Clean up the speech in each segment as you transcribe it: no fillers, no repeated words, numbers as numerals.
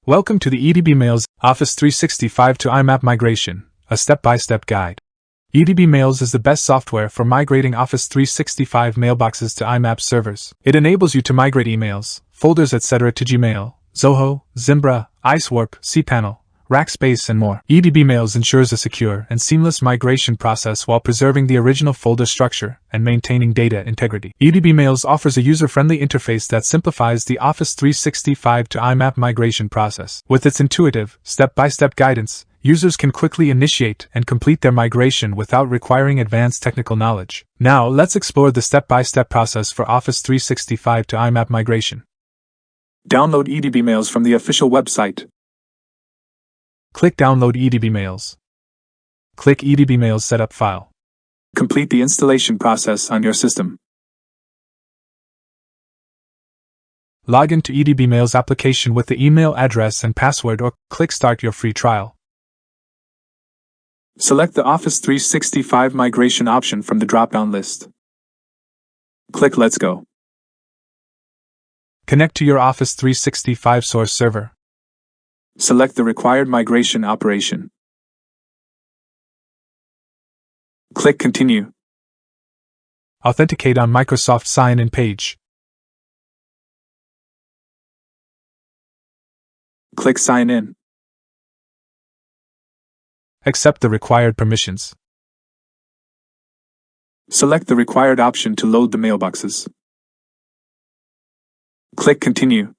Welcome to the EdbMails Office 365 to IMAP migration, a step-by-step guide. EdbMails is the best software for migrating Office 365 mailboxes to IMAP servers. It enables you to migrate emails, folders, etc. to Gmail, Zoho, Zimbra, iSwarp, cPanel, Rackspace, and more. EdbMails ensures a secure and seamless migration process while preserving the original folder structure and maintaining data integrity. EdbMails offers a user-friendly interface that simplifies the Office 365 to IMAP migration process. With its intuitive, step-by-step guidance, users can quickly initiate and complete their migration without requiring advanced technical knowledge. Now, let's explore the step-by-step process for Office 365 to IMAP migration. Download EdbMails from the official website. Click Download EdbMails. Click EdbMails Setup File. Complete the installation process on your system. Log into EdbMails application with the email address and password or click Start your free trial. Select the Office 365 migration option from the drop-down list. Click Let's Go. Connect to your Office 365 source server. Select the required migration operation. Click Continue. Authenticate on Microsoft Sign-in page. Click Sign In. Accept the required permissions. Select the required option to load the mailboxes. Click Continue.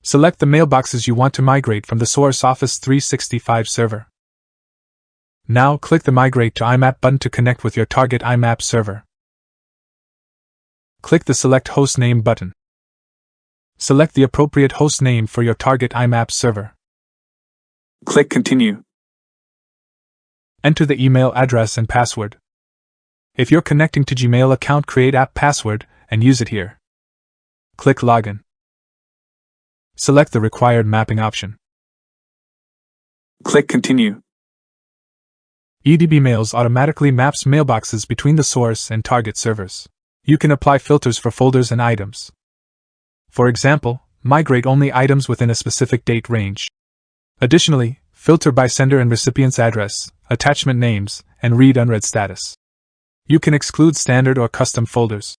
Select the mailboxes you want to migrate from the source Office 365 server. Now click the Migrate to IMAP button to connect with your target IMAP server. Click the Select Host Name button. Select the appropriate host name for your target IMAP server. Click Continue. Enter the email address and password. If you're connecting to Gmail account, create app password and use it here. Click Login. Select the required mapping option. Click Continue. EdbMails automatically maps mailboxes between the source and target servers. You can apply filters for folders and items. For example, migrate only items within a specific date range. Additionally, filter by sender and recipient's address, attachment names, and read-unread status. You can exclude standard or custom folders.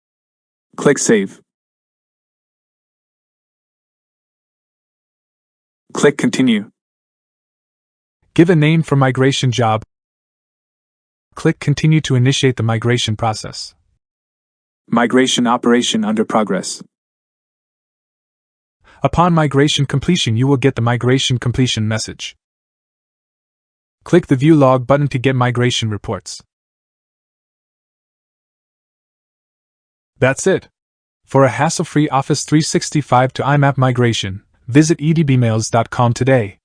Click Save. Click Continue. Give a name for migration job. Click Continue to initiate the migration process. Migration operation under progress. Upon migration completion, you will get the migration completion message. Click the View Log button to get migration reports. That's it. For a hassle-free Office 365 to IMAP migration, visit edbmails.com today.